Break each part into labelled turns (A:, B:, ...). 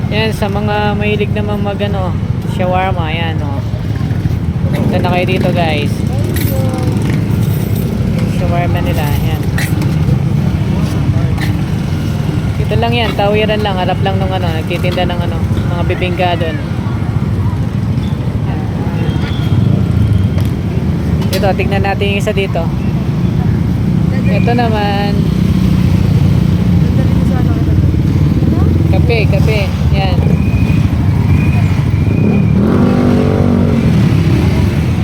A: Yan, sa mga mahilig naman mag ano, shawarma, yan o. Punta na kayo dito guys. Shawarma nila, yan. Dito lang yan, tawiran lang, harap lang nung ano, nagtitinda ng ano, mga bibingka doon. Dito, tignan natin yung isa dito. Ito naman, kape, kape, yan.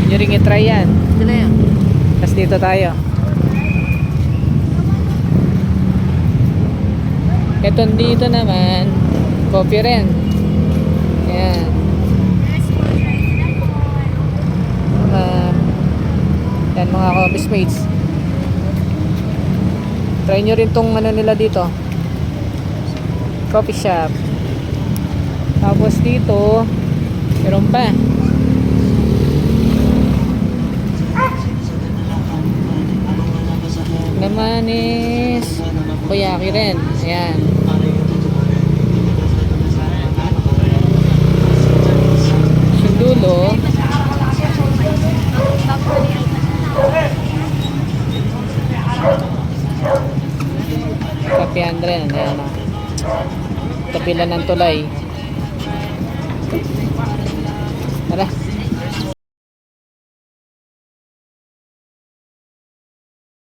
A: Nyo rin i-try yan. Tapos dito tayo. Ito dito naman, coffee rin. Yan. Yan mga coffee mates. Try nyo rin tong ano nila dito. Coffee shop. Tapos dito, meron pa. Naman is Kuyaki rin. Ayan. Sundulo. Kapihan rin. Ayan o. Kapilan ng tulay. Tara.